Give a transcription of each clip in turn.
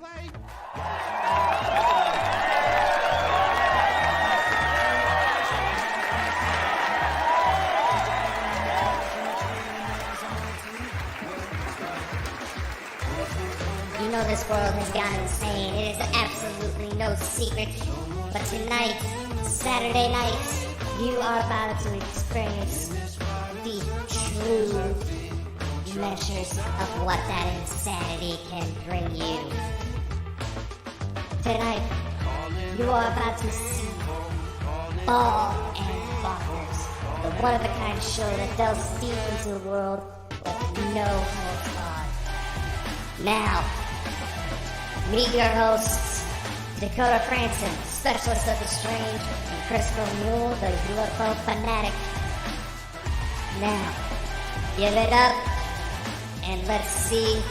You know this world has gone insane. It is absolutely no secret. But tonight, Saturday night, you are about to experience the true measures of what that insanity can bring you. Tonight, you are about to see Bald and Bonkers, the one-of-a-kind show that delves deep into the world with no holds barred. Now, meet your hosts, Dakota Frandsen, specialist of the strange, and Christopher Moule, the UFO fanatic. Now, give it up, and let's see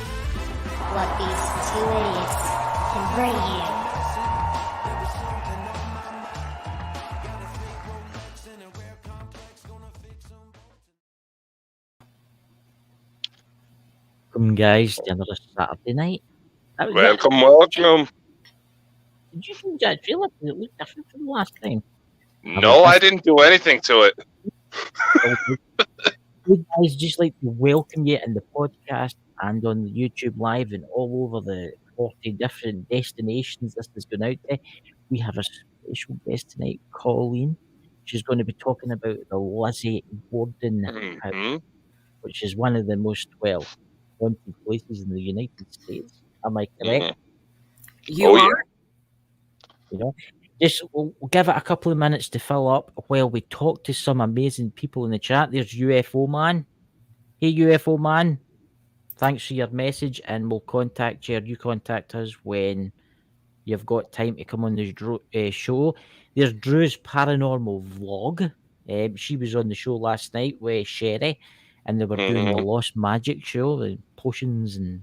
what these two idiots can bring you. Welcome, guys, to another Saturday night. Welcome. Did you see that trailer? Did it look different from the last time? No, I didn't do anything to it. Good guys, just like to welcome you in the podcast and on the YouTube Live and all over the 40 different destinations this is going out to. We have a special guest tonight, Colleen. She's going to be talking about the Lizzie Borden House, which is one of the most, haunted places in the United States. Am I correct? You are? You know, just we'll give it a couple of minutes to fill up while we talk to some amazing people in the chat. There's UFO Man. Hey, UFO Man. Thanks for your message, and we'll contact you, or you contact us when you've got time to come on this show. There's Drew's paranormal vlog. She was on the show last night with Sherry, and they were doing the Lost Magic show, the potions and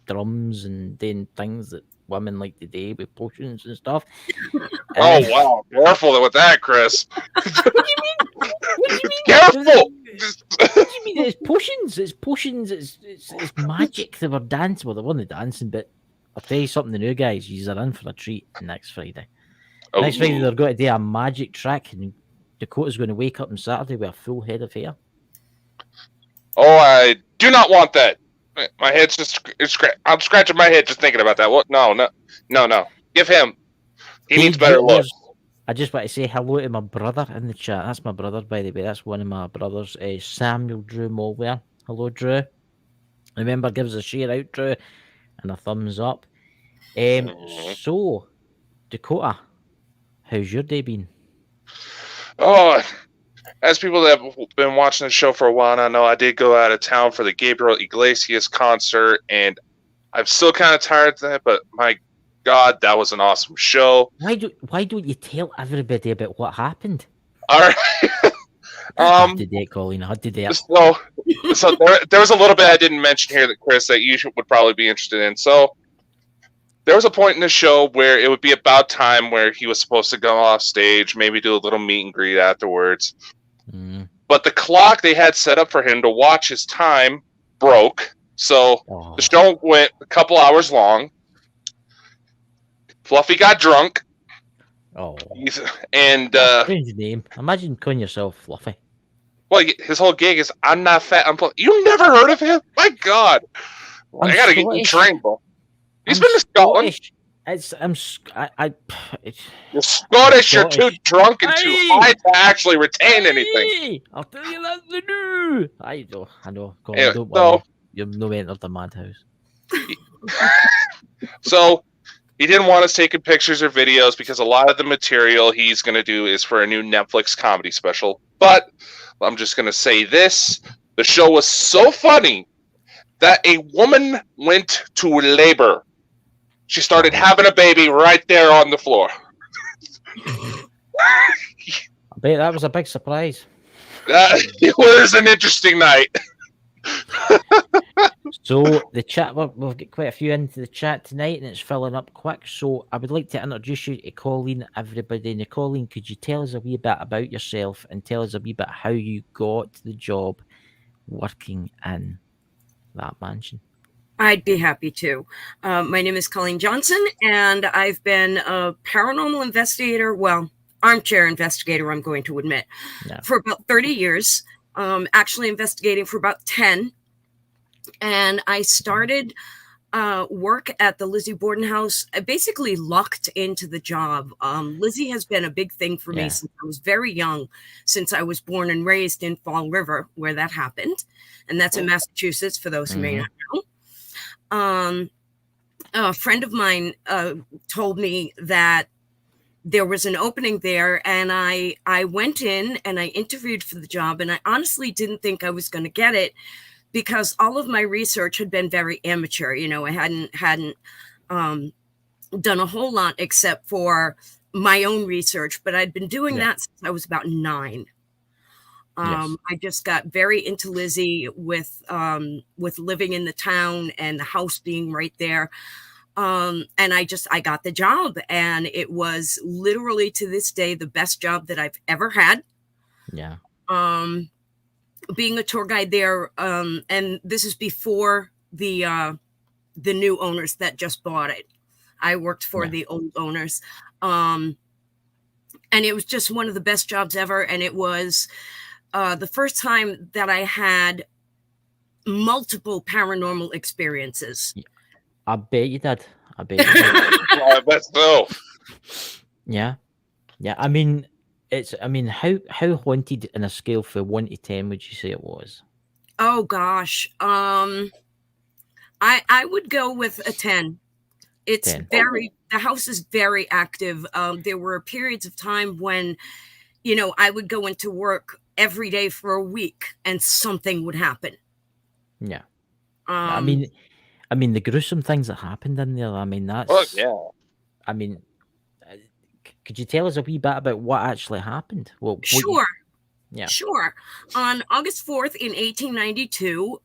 drums and doing things that women like to do with potions and stuff. Oh, wow. Careful with that, Chris. What do you mean? What do you mean? Careful! What do you mean? It's potions. It's potions. It's magic. They were dancing. Well, they weren't dancing, but I'll tell you something new, guys. You're in for a treat next Friday. Oh. Next Friday, they're going to do a magic trick, and Dakota's going to wake up on Saturday with a full head of hair. Oh, I do not want that. My head's I'm scratching my head just thinking about that. What? No. Give him. He needs better looks. I just want to say hello to my brother in the chat. That's my brother, by the way. That's one of my brothers, Samuel Drew Mulware. Hello, Drew. Remember, give us a share out, Drew, and a thumbs up. So, Dakota, how's your day been? Oh, as people that have been watching the show for a while now know, I did go out of town for the Gabriel Iglesias concert, and I'm still kind of tired of that, but my God, that was an awesome show. Why don't you tell everybody about what happened? All right. I had to do it, Colleen. I had to do it. So there was a little bit I didn't mention here that Chris that you would probably be interested in. So there was a point in the show where it would be about time where he was supposed to go off stage, maybe do a little meet and greet afterwards. But the clock they had set up for him to watch his time broke. So the show went a couple hours long. Fluffy got drunk. And strange name. Imagine calling yourself Fluffy. Well, his whole gig is I'm not fat. I'm Fluffy. You never heard of him? My God, I gotta get you trained, bro. He's been to Scotland. You're Scottish. You're too drunk and too high to actually retain anything. I'll tell you that to do. I know. Go on, Yeah, don't worry. You've no entered the madhouse. So he didn't want us taking pictures or videos because a lot of the material he's going to do is for a new Netflix comedy special. But I'm just going to say this. The show was so funny that a woman went to labor. She started having a baby right there on the floor. I bet that was a big surprise. It was an interesting night. So the chat, we've got quite a few into the chat tonight, and it's filling up quick. So I would like to introduce you to Colleen, everybody. Now, Colleen, could you tell us a wee bit about yourself and tell us a wee bit how you got the job working in that mansion? I'd be happy to. My name is Colleen Johnson, and I've been a paranormal investigator, well, armchair investigator, I'm going to admit, Yeah. for about 30 years, actually investigating for about 10. And I started work at the Lizzie Borden House. I basically lucked into the job. Lizzie has been a big thing for me since I was very young, since I was born and raised in Fall River, where that happened. And that's in Massachusetts, for those who may not know. A friend of mine told me that there was an opening there, and I went in and I interviewed for the job, and I honestly didn't think I was going to get it because all of my research had been very amateur. You know, I hadn't done a whole lot except for my own research, but I'd been doing that since I was about 9. I just got very into Lizzie with living in the town and the house being right there. And I got the job, and it was literally to this day the best job that I've ever had. Yeah. Being a tour guide there, and this is before the new owners that just bought it. I worked for the old owners. And it was just one of the best jobs ever, and it was the first time that I had multiple paranormal experiences. I bet you did. I bet you did. I bet so. Yeah. Yeah. I mean, how haunted in a scale from 1 to 10 would you say it was? Oh gosh. I would go with a 10. It's 10. the house is very active. There were periods of time when, you know, I would go into work every day for a week and something would happen. Yeah. I mean, the gruesome things that happened in there. I mean, that's. Oh, yeah. I mean, could you tell us a wee bit about what actually happened? Sure. Yeah. Sure. On August 4th in 1892,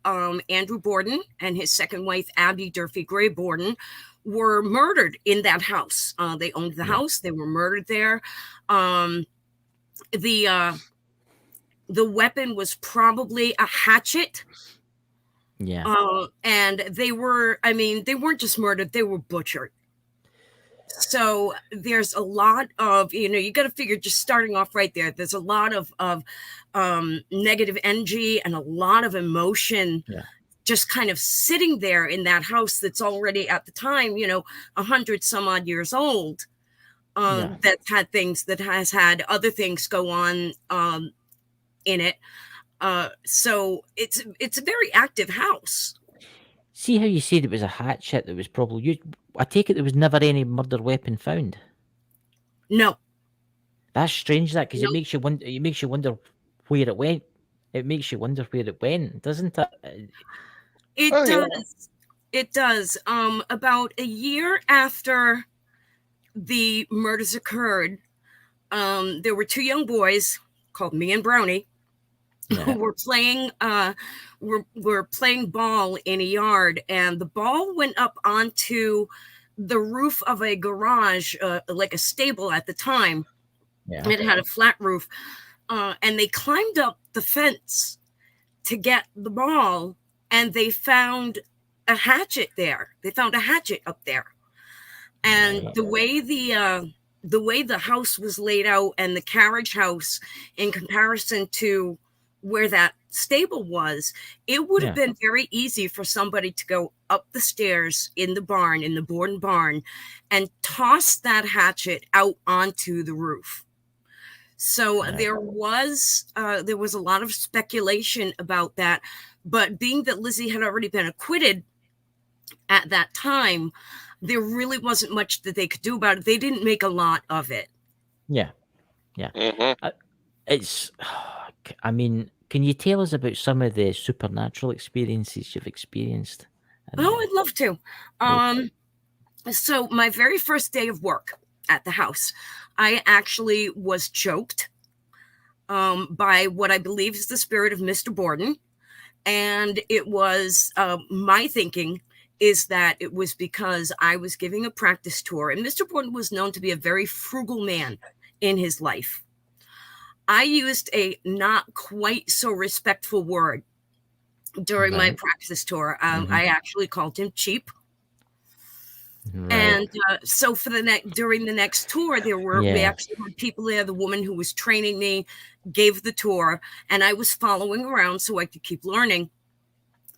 Andrew Borden and his second wife, Abby Durfee Gray Borden, were murdered in that house. They owned the house. They were murdered there. The weapon was probably a hatchet. Yeah. And they weren't just murdered, they were butchered. So there's a lot of, you got to figure, just starting off right there, there's a lot of negative energy and a lot of emotion just kind of sitting there in that house that's already at the time, 100 some odd years old. That has had other things go on in it. So it's a very active house. See how you said it was a hatchet that was probably used. I take it there was never any murder weapon found. No. That's strange, that, because it makes you wonder. It makes you wonder where it went. It makes you wonder where it went, doesn't it? It does. Yeah. It does. About a year after the murders occurred, there were 2 young boys called me and Brownie who were playing were playing ball in a yard, and the ball went up onto the roof of a garage, like a stable at the time. It had a flat roof, and they climbed up the fence to get the ball, and they found a hatchet there. They found a hatchet up there, and the way the house was laid out and the carriage house in comparison to where that stable was, it would have been very easy for somebody to go up the stairs in the Borden barn, and toss that hatchet out onto the roof. So there was a lot of speculation about that, but being that Lizzie had already been acquitted at that time, there really wasn't much that they could do about it. They didn't make a lot of it. Yeah. It's. I mean, can you tell us about some of the supernatural experiences you've experienced? Oh, I'd love to. So my very first day of work at the house, I actually was choked by what I believe is the spirit of Mr. Borden. And it was my thinking is that it was because I was giving a practice tour. And Mr. Borden was known to be a very frugal man in his life. I used a not quite so respectful word during my Right. practice tour. Mhm. I actually called him Cheap. Right. And so for during the next tour, we Yeah. actually had people there. The woman who was training me gave the tour, and I was following around so I could keep learning.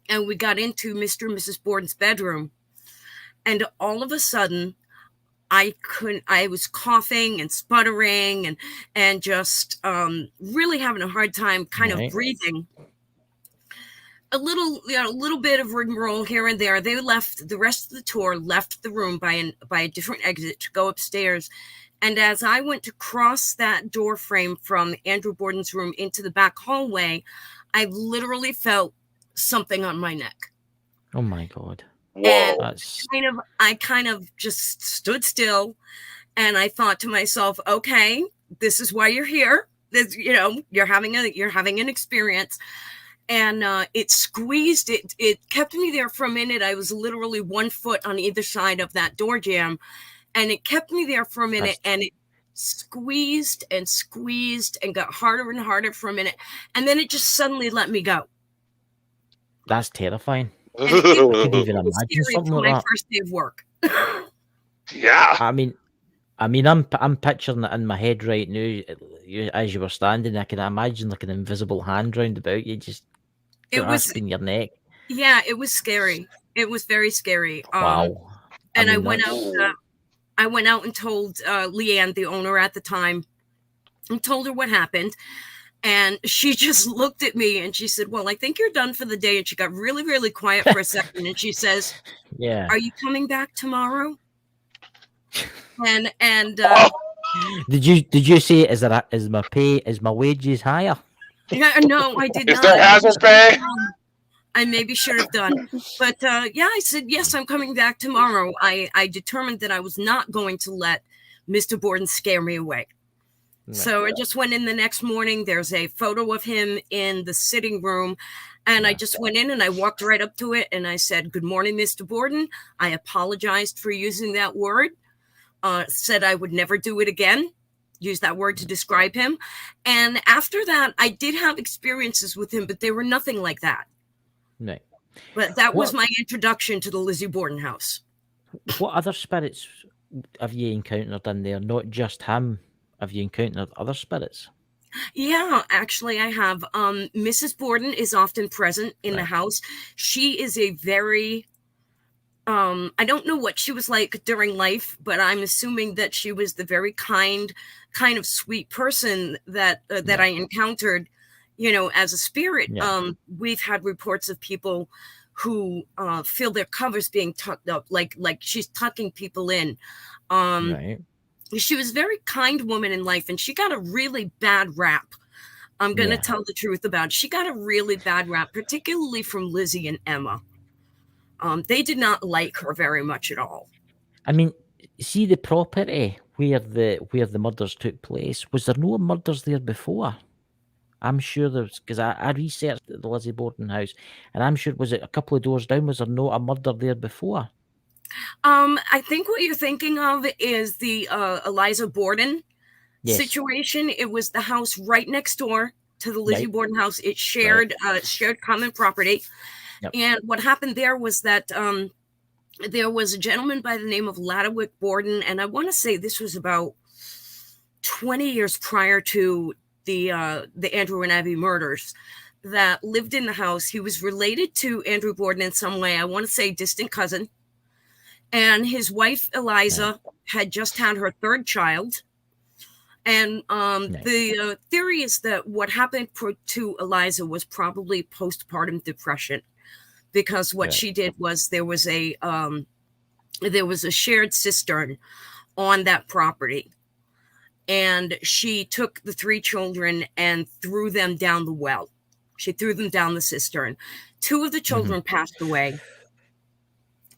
And we got into Mr. and Mrs. Borden's bedroom, and all of a sudden, I was coughing and sputtering and just really having a hard time kind of Right. breathing. A little bit of rigmarole here and there. They left the rest of the tour, left the room by a different exit to go upstairs. And as I went to cross that door frame from Andrew Borden's room into the back hallway, I literally felt something on my neck. Oh my God. Whoa. That's I kind of just stood still, and I thought to myself, okay, this is why you're here. This, you're having an experience. And it squeezed it. It kept me there for a minute. I was literally 1 foot on either side of that door jamb, and it kept me there for a minute. And it squeezed and squeezed and got harder and harder for a minute, and then it just suddenly let me go. that's terrifying. And it was I can even imagine scary something for like my that. first day of work. Yeah. I mean, I'm picturing it in my head right now. As you were standing, I can imagine like an invisible hand round about you, just It was, grasping your neck. yeah, it was scary. It was very scary. Wow. And I mean, went that's- out. I went out and told Leanne, the owner at the time, and told her what happened. And she just looked at me and she said, well, I think you're done for the day. And she got really, really quiet for a second. And she says, Yeah. are you coming back tomorrow? And Did you say is my wages higher? yeah, no, I did Is not. there hazard pay? I maybe should have done. But yeah, I said, yes, I'm coming back tomorrow. I determined that I was not going to let Mr. Borden scare me away. Right. So I just went in the next morning. There's a photo of him in the sitting room. And I just went in and I walked right up to it. And I said, good morning, Mr. Borden. I apologized for using that word. Said I would never do it again. Use that word to describe him. And after that, I did have experiences with him, but they were nothing like that. Right. But that was my introduction to the Lizzie Borden house. What other spirits have you encountered in there? Not just him. Have you encountered other spirits? Yeah, actually, I have. Mrs. Borden is often present in the house. She is a very, I don't know what she was like during life, but I'm assuming that she was the very kind of sweet person that I encountered, as a spirit. Yeah. We've had reports of people who feel their covers being tucked up, like she's tucking people in. Right. She was a very kind woman in life, and she got a really bad rap. I'm going to tell the truth about it. She got a really bad rap, particularly from Lizzie and Emma. They did not like her very much at all. I mean, see the property where the murders took place. Was there no murders there before? I'm sure there's, because I researched the Lizzie Borden house, and I'm sure, was it a couple of doors down? Was there not a murder there before? I think what you're thinking of is the Eliza Borden situation. It was the house right next door to the Lizzie Borden house. It shared common property. Yep. And what happened there was that there was a gentleman by the name of Ladwick Borden, and I want to say this was about 20 years prior to the Andrew and Abby murders, that lived in the house. He was related to Andrew Borden in some way. I want to say distant cousin. And his wife, Eliza, had just had her third child. And the theory is that what happened to Eliza was probably postpartum depression, because what she did was there was a shared cistern on that property. And she took the 3 children and threw them down the well. She threw them down the cistern. 2 of the children passed away.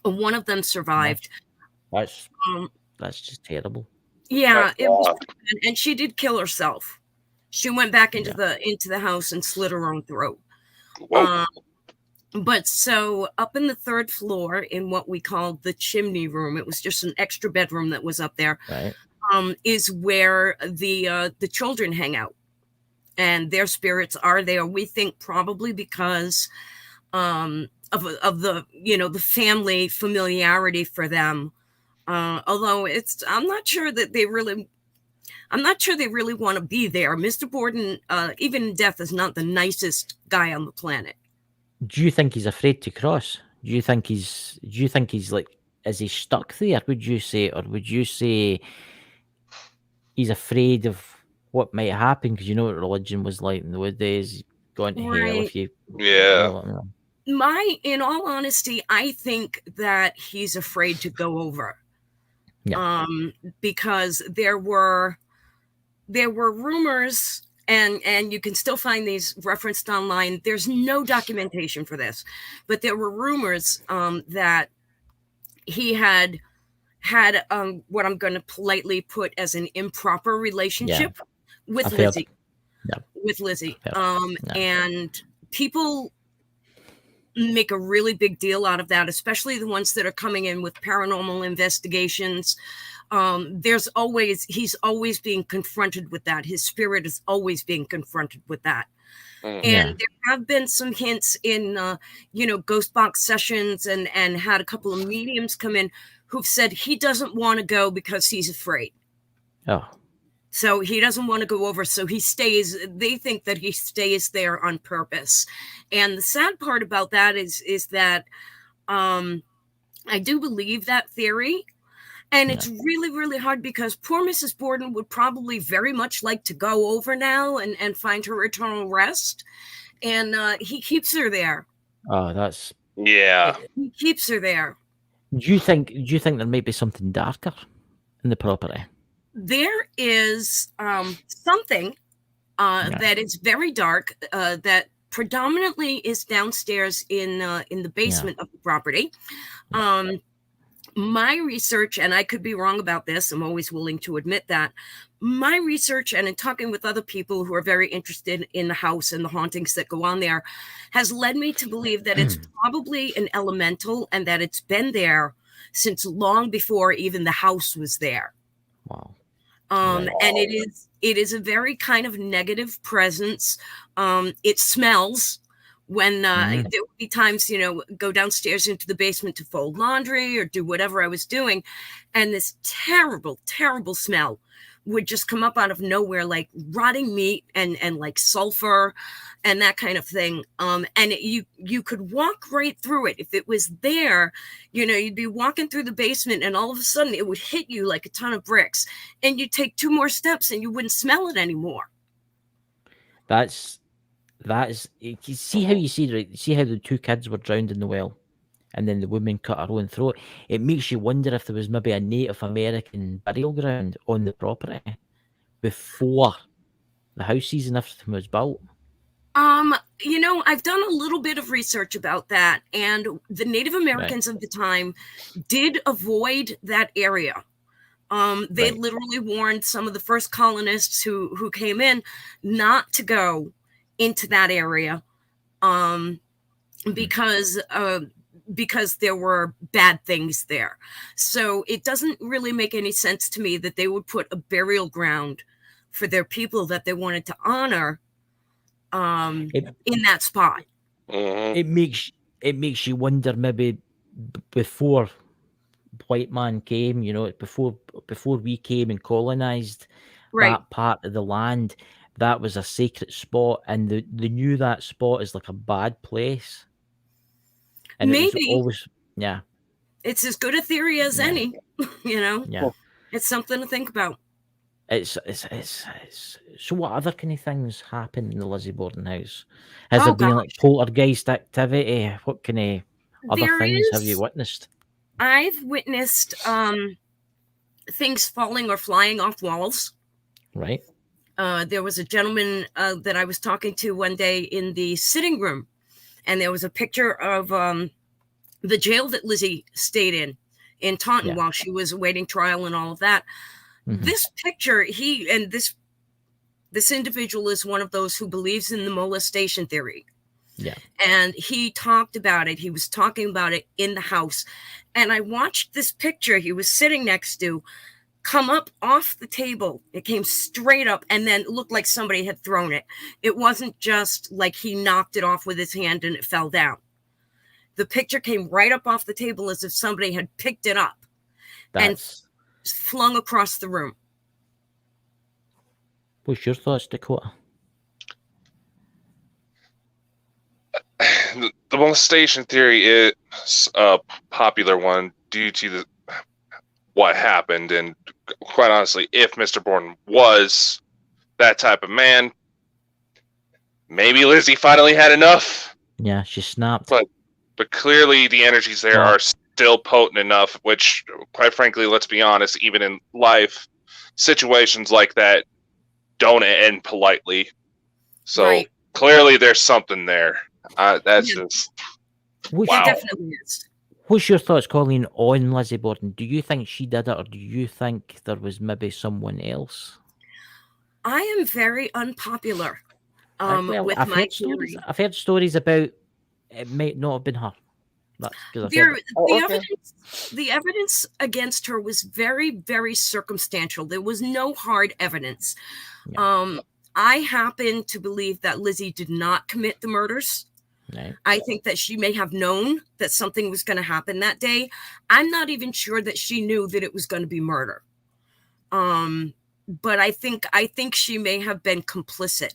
One of them survived. That's just terrible. Yeah, it was, and she did kill herself. She went back into the house and slit her own throat. But so up in the 3rd floor, in what we called the Chimney Room, it was just an extra bedroom that was up there. Right. Is where the children hang out, and their spirits are there. We think probably because of the, you know, the family familiarity for them. Although I'm not sure they really want to be there. Mr. Borden, even in death, is not the nicest guy on the planet. Do you think he's afraid to cross? Do you think he's like, is he stuck there, would you say? Or would you say he's afraid of what might happen? Because you know what religion was like in the days, going to hell if you... Yeah. In all honesty, I think that he's afraid to go over. Yeah. Because there were rumors, and you can still find these referenced online. There's no documentation for this, but there were rumors that he had what I'm going to politely put as an improper relationship with Lizzie. With Lizzie. And people make a really big deal out of that, especially the ones that are coming in with paranormal investigations. He's always being confronted with that. His spirit is always being confronted with that. And there have been some hints in, ghost box sessions and had a couple of mediums come in who've said he doesn't want to go because he's afraid. Oh. So he doesn't want to go over. So he stays. They think that he stays there on purpose. And the sad part about that is that I do believe that theory. And it's really, really hard because poor Mrs. Borden would probably very much like to go over now and find her eternal rest. And he keeps her there. Oh, that's... Yeah. He keeps her there. Do you think there might be something darker in the property? There is something that is very dark that predominantly is downstairs in the basement of the property. My research, and I could be wrong about this, I'm always willing to admit that, my research and in talking with other people who are very interested in the house and the hauntings that go on there has led me to believe that it's probably an elemental and that it's been there since long before even the house was there. Wow. And it is a very kind of negative presence. It smells. When there would be times, go downstairs into the basement to fold laundry or do whatever I was doing, and this terrible, terrible smell would just come up out of nowhere, like rotting meat and like sulfur and that kind of thing. And you could walk right through it. If it was there, you'd be walking through the basement and all of a sudden it would hit you like a ton of bricks, and you'd take 2 more steps and you wouldn't smell it anymore. You see how the 2 kids were drowned in the well, and then the woman cut her own throat. It makes you wonder if there was maybe a Native American burial ground on the property before the houses and everything was built. I've done a little bit of research about that, and the Native Americans of the time did avoid that area. They literally warned some of the first colonists who came in not to go into that area because there were bad things there. So it doesn't really make any sense to me that they would put a burial ground for their people that they wanted to honor in that spot. It makes you wonder, maybe before white man came, before we came and colonized that part of the land, that was a sacred spot, and they knew that spot is like a bad place. And maybe it was always, it's as good a theory as any. It's something to think about. It's so what other kind of things happen in the Lizzie Borden house? Has there been like poltergeist activity? What kind of other things have you witnessed? I've witnessed things falling or flying off walls. Right. There was a gentleman that I was talking to one day in the sitting room, and there was a picture of the jail that Lizzie stayed in Taunton while she was awaiting trial and all of that. Mm-hmm. This picture, this individual is one of those who believes in the molestation theory. Yeah. And he talked about it. He was talking about it in the house. And I watched this picture he was sitting next to come up off the table. It came straight up and then looked like somebody had thrown it. It wasn't just like he knocked it off with his hand and it fell down. The picture came right up off the table as if somebody had picked it up That's. and flung across the room. What's your thoughts, Dakota? The molestation theory is a popular one due to what happened, and quite honestly, if Mr. Borden was that type of man, maybe Lizzie finally had enough. Yeah, she snapped. But clearly the energies there are still potent enough, which, quite frankly, let's be honest, even in life, situations like that don't end politely. So clearly there's something there. Just... Wow. It definitely is. What's your thoughts, Colleen, on Lizzie Borden? Do you think she did it, or do you think there was maybe someone else? I am very unpopular with my theory. I've heard stories about it might not have been her. The evidence against her was very, very circumstantial. There was no hard evidence. Yeah. I happen to believe that Lizzie did not commit the murders. No. I think that she may have known that something was going to happen that day. I'm not even sure that she knew that it was going to be murder. But I think she may have been complicit.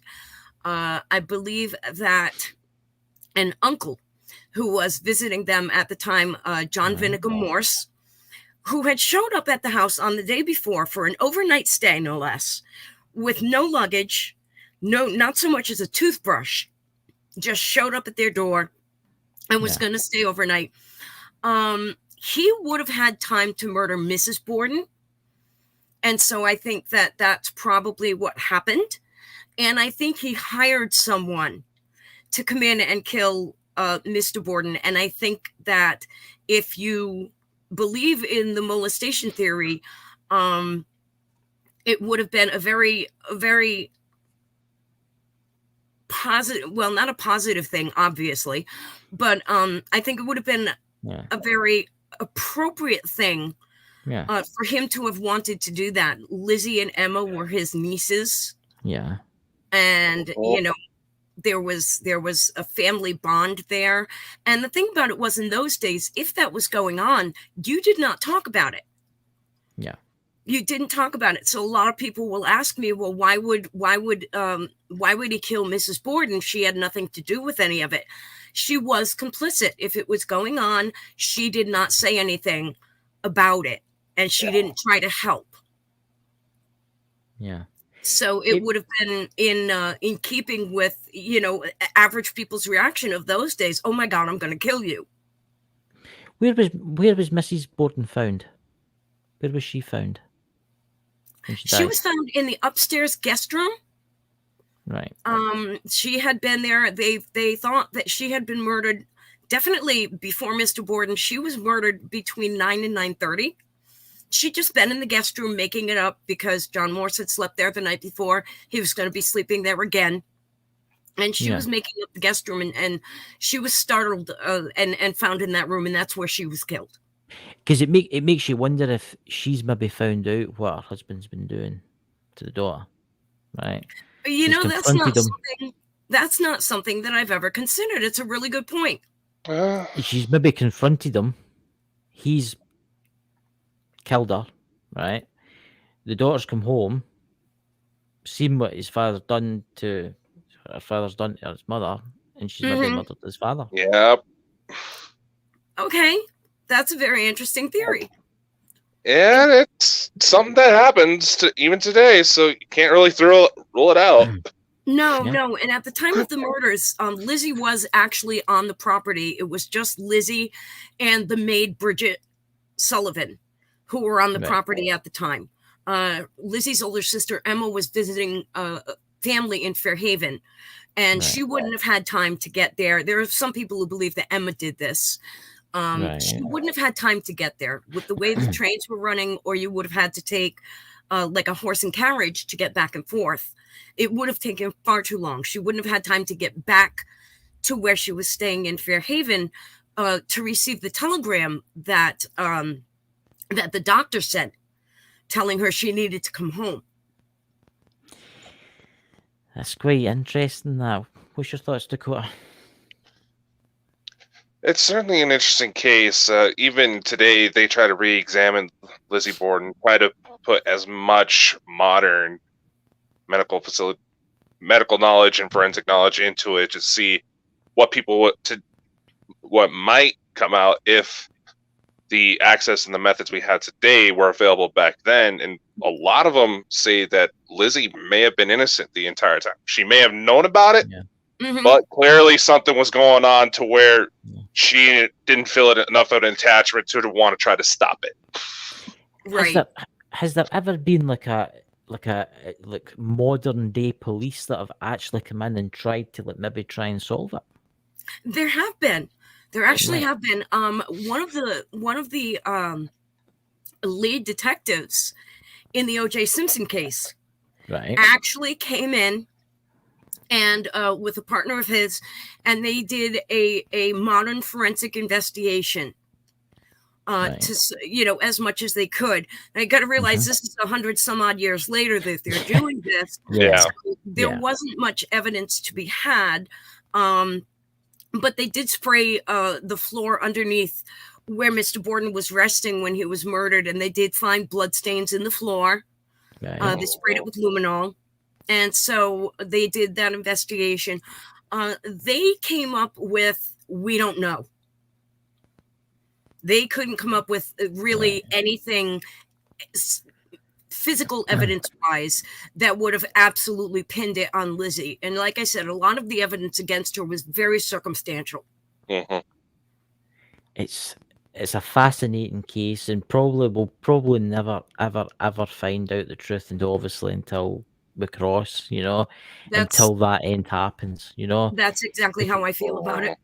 I believe that an uncle who was visiting them at the time, John Vinegar Morse, who had showed up at the house on the day before for an overnight stay, no less, with no luggage, not so much as a toothbrush, just showed up at their door and was going to stay overnight. He would have had time to murder Mrs. Borden. And so I think that that's probably what happened. And I think he hired someone to come in and kill Mr. Borden. And I think that if you believe in the molestation theory, it would have been a very positive, well, not a positive thing, obviously, but I think it would have been a very appropriate thing for him to have wanted to do that. Lizzie and Emma were his nieces. Yeah. And, there was a family bond there. And the thing about it was, in those days, if that was going on, you did not talk about it. Yeah. You didn't talk about it. So a lot of people will ask me, well, why would he kill Mrs. Borden? She had nothing to do with any of it. She was complicit. If it was going on, she did not say anything about it, and she didn't try to help. Yeah. So it would have been in keeping with, average people's reaction of those days. Oh my God, I'm going to kill you. Where was Mrs. Borden found? Where was she found? She was found in the upstairs guest room. Right. She had been there. They thought that she had been murdered definitely before Mr. Borden. She was murdered between 9 and 9:30. She'd just been in the guest room making it up because John Morse had slept there the night before. He was going to be sleeping there again. And she was making up the guest room, and she was startled and found in that room, and that's where she was killed. Because it makes you wonder if she's maybe found out what her husband's been doing to the daughter, right? That's not something that I've ever considered. It's a really good point. She's maybe confronted him. He's killed her, right? The daughter's come home, seen what his father's done to his mother, and she's maybe murdered his father. Yep. Okay, that's a very interesting theory. And it's something that happens even today, so you can't really rule it out. No. And at the time of the murders, Lizzie was actually on the property. It was just Lizzie and the maid Bridget Sullivan who were on the property at the time. Lizzie's older sister Emma was visiting family in Fairhaven, and she wouldn't have had time to get there. There are some people who believe that Emma did this. She wouldn't have had time to get there with the way the trains were running, or you would have had to take like a horse and carriage to get back and forth. It would have taken far too long. She wouldn't have had time to get back to where she was staying in Fairhaven to receive the telegram that that the doctor sent, telling her she needed to come home. That's quite interesting now. What's your thoughts, Dakota? It's certainly an interesting case. Even today, they try to re-examine Lizzie Borden, try to put as much modern medical knowledge and forensic knowledge into it to see what what might come out if the access and the methods we had today were available back then. And a lot of them say that Lizzie may have been innocent the entire time. She may have known about it, but clearly something was going on to where she didn't feel it enough of an attachment to want to try to stop it. Right. Has there ever been like modern day police that have actually come in and tried to maybe try and solve it? There have been. There actually have been. One of the lead detectives in the O.J. Simpson case actually came in and with a partner of his, and they did a modern forensic investigation to, as much as they could. And I got to realize this is 100 some odd years later that they're doing this. So there wasn't much evidence to be had. But they did spray the floor underneath where Mr. Borden was resting when he was murdered, and they did find bloodstains in the floor. They sprayed it with luminol. And so they did that investigation. They came up with, we don't know. They couldn't come up with really anything physical evidence-wise that would have absolutely pinned it on Lizzie. And like I said, a lot of the evidence against her was very circumstantial. It's a fascinating case, and we'll never ever find out the truth, and obviously until we cross, until that end happens, That's exactly how I feel about it.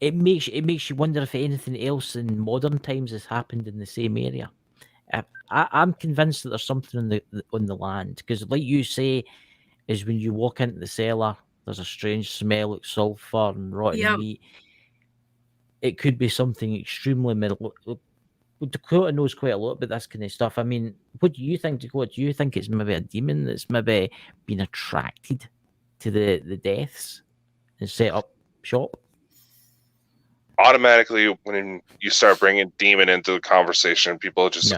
It makes you wonder if anything else in modern times has happened in the same area. I'm convinced that there's something on the land, because like you say, is when you walk into the cellar, there's a strange smell like sulfur and rotten meat. It could be something extremely middle. Dakota knows quite a lot about this kind of stuff. I mean, what do you think, Dakota? Do you think it's maybe a demon that's maybe been attracted to the deaths and set up shop? Automatically, when you start bringing demon into the conversation, people just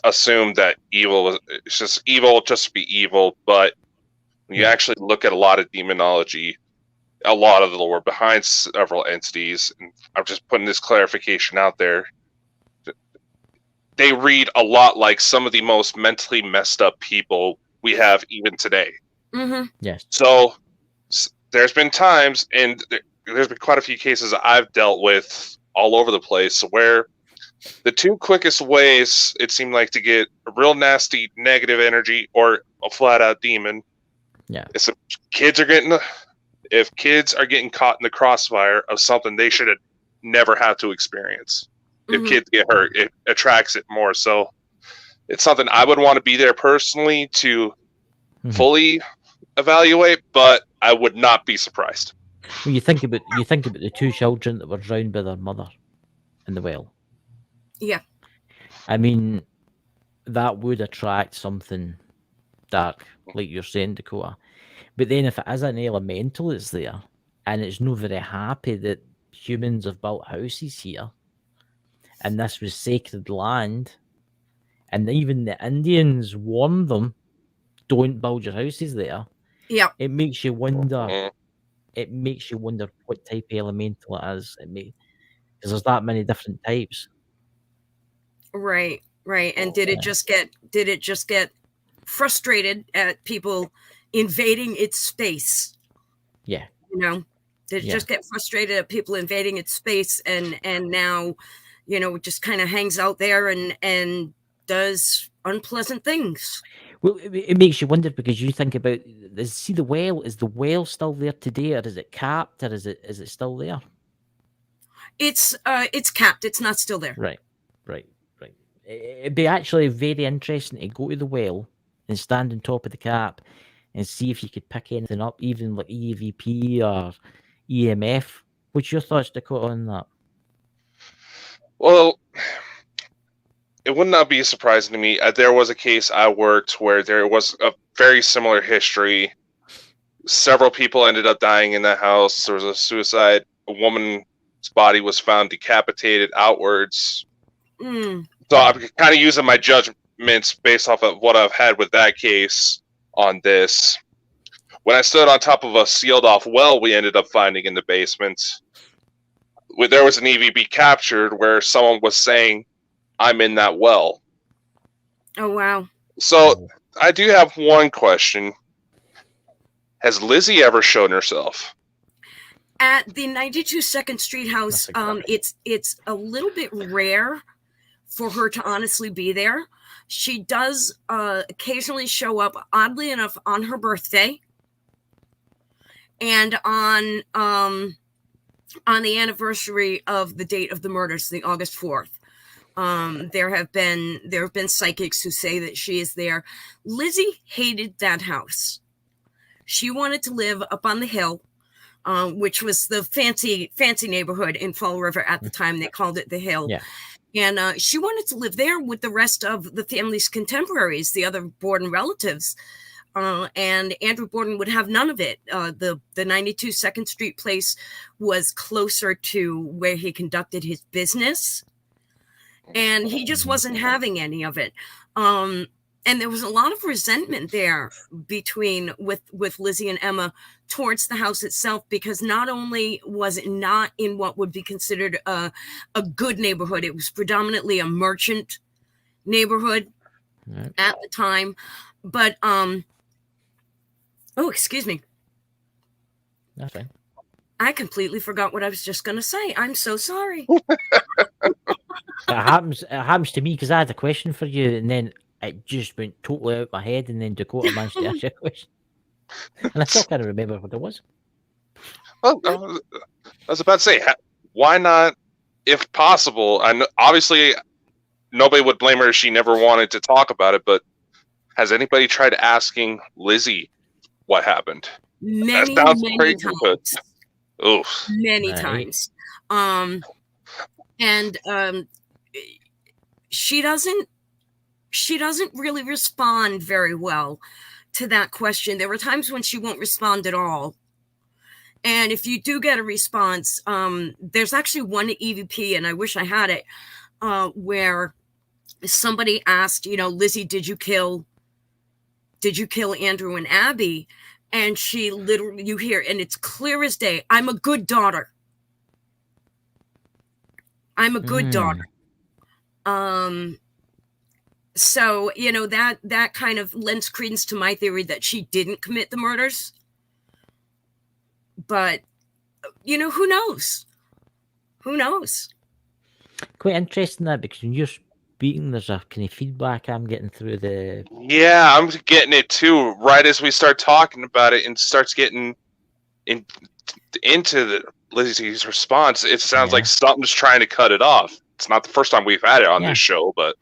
assume that it's just evil just to be evil. But when you actually look at a lot of demonology, a lot of the lore behind several entities, and I'm just putting this clarification out there, they read a lot like some of the most mentally messed up people we have even today. Yes. So there's been times, and there's been quite a few cases I've dealt with all over the place, where the two quickest ways it seemed like to get a real nasty negative energy or a flat out demon, is if kids are getting caught in the crossfire of something they should have never had to experience. If kids get hurt, it attracts it more. So it's something I would want to be there personally to fully evaluate, but I would not be surprised. Well, you think about the two children that were drowned by their mother in the well. Yeah. I mean, that would attract something dark, like you're saying, Dakota. But then if it is an elemental that's there, and it's not very happy that humans have built houses here, and this was sacred land, and even the Indians warned them, don't build your houses there. Yeah. It makes you wonder. It makes you wonder what type of elemental it is. Because there's that many different types. Right. And did it just get frustrated at people invading its space? Yeah. Did it just get frustrated at people invading its space, and now, it just kind of hangs out there and does unpleasant things? Well, it makes you wonder, because you think about, see the well, is the well still there today, or is it capped, or is it still there? It's capped. It's not still there. Right. It'd be actually very interesting to go to the well and stand on top of the cap and see if you could pick anything up, even like EVP or EMF. What's your thoughts, Dakota, on that? Well, it would not be surprising to me. There was a case I worked where there was a very similar history. Several people ended up dying in the house. There was a suicide. A woman His body was found decapitated outwards. Mm. So I'm kind of using my judgments based off of what I've had with that case on this. When I stood on top of a sealed off well we ended up finding in the basement, there was an EVP captured where someone was saying, "I'm in that well." Oh, wow. So I do have one question. Has Lizzie ever shown herself? At the 92 Second Street house, That's a it's a little bit rare for her to honestly be there. She does occasionally show up, oddly enough, on her birthday and on the anniversary of the date of the murders, the August 4th. There have been psychics who say that she is there. Lizzie hated that house. She wanted to live up on the hill, which was the fancy neighborhood in Fall River at the time. They called it the Hill. Yeah. And she wanted to live there with the rest of the family's contemporaries, the other Borden relatives. And Andrew Borden would have none of it. The 92 Second Street place was closer to where he conducted his business. And he just wasn't having any of it. And there was a lot of resentment there with Lizzie and Emma towards the house itself, because not only was it not in what would be considered a good neighborhood, it was predominantly a merchant neighborhood at the time. But oh, excuse me. Nothing. I completely forgot what I was just going to say. I'm so sorry. It happens to me because I had a question for you, and then it just went totally out of my head, and then Dakota managed to ask you a question. And I still can't remember what it was. Well, I was about to say, why not, if possible? And obviously, nobody would blame her if she never wanted to talk about it, but has anybody tried asking Lizzie what happened? Many times. Oof. Many times. She doesn't really respond very well to that question. There were times when she won't respond at all. And if you do get a response, there's actually one EVP, and I wish I had it, where somebody asked, Lizzie, did you kill Andrew and Abby? And she literally, you hear, and it's clear as day, I'm a good daughter. I'm a good daughter. So, that kind of lends credence to my theory that she didn't commit the murders. But, who knows? Who knows? Quite interesting that, because when you're speaking, there's a kind of feedback I'm getting through the... Yeah, I'm getting it too. Right as we start talking about it and starts getting into Lizzie's response, it sounds like something's trying to cut it off. It's not the first time we've had it on this show, but...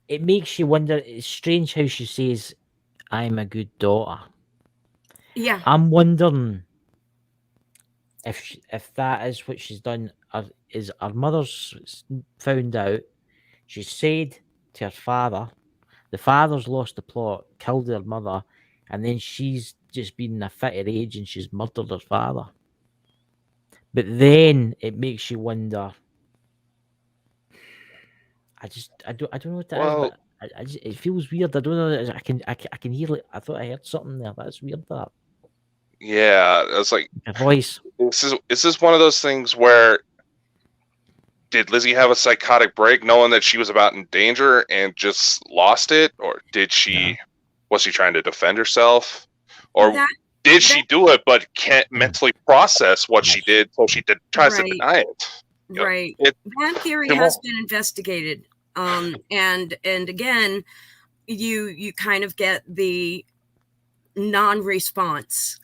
it makes you wonder. It's strange how she says, I'm a good daughter. Yeah. I'm wondering if that is what she's done. Is her mother's found out, she said to her father, the father's lost the plot, killed her mother, and then she's just been a fit of age and she's murdered her father. But then it makes you wonder. I don't know what that is, but it feels weird. I don't know. I can hear it. I thought I heard something there. That's weird. That. Yeah, it's like A voice. Is this one of those things where did Lizzie have a psychotic break, knowing that she was about in danger and just lost it, or was she trying to defend herself, or did she do it but can't mentally process what she did, so she tries to deny it? Right. That theory has been investigated. And again, you kind of get the non-response.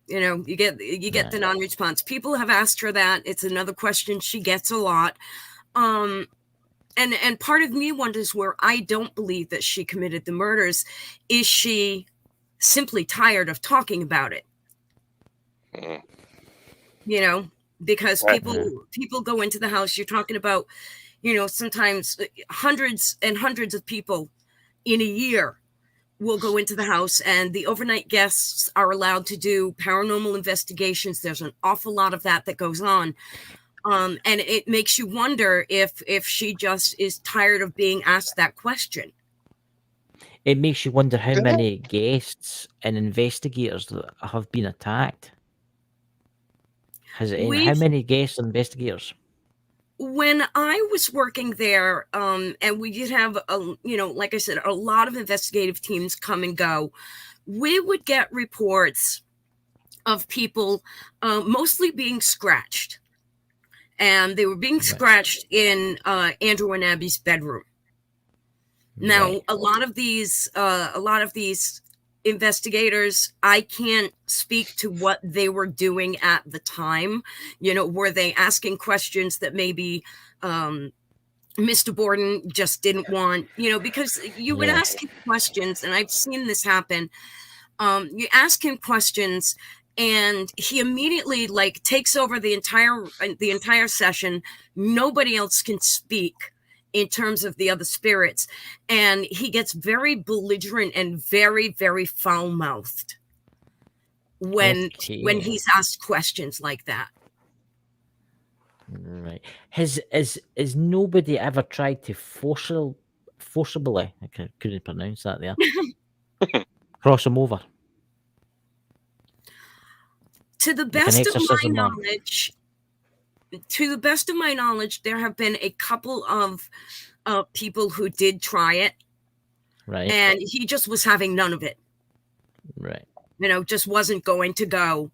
You get the non-response. People have asked her that. It's another question she gets a lot. And part of me wonders where I don't believe that she committed the murders. Is she simply tired of talking about it? Because people go into the house. You're talking about, sometimes hundreds and hundreds of people in a year will go into the house, and the overnight guests are allowed to do paranormal investigations. There's an awful lot of that goes on. And it makes you wonder if she just is tired of being asked that question. It makes you wonder how many guests and investigators that have been attacked. How many guests and investigators? When I was working there, and we did have, like I said, a lot of investigative teams come and go, we would get reports of people mostly being scratched. And they were being scratched in Andrew and Abby's bedroom. Now, a lot of these investigators, I can't speak to what they were doing at the time. Were they asking questions that maybe Mr. Borden just didn't want, because you would ask him questions, and I've seen this happen. You ask him questions, and he immediately takes over the entire session. Nobody else can speak in terms of the other spirits, and he gets very belligerent and very, very foul-mouthed when he's asked questions like that. Right. Has nobody ever tried to forcibly, I couldn't pronounce that there, cross him over? To the best of my knowledge, there have been a couple of people who did try it. Right. And he just was having none of it. Right. Just wasn't going to go.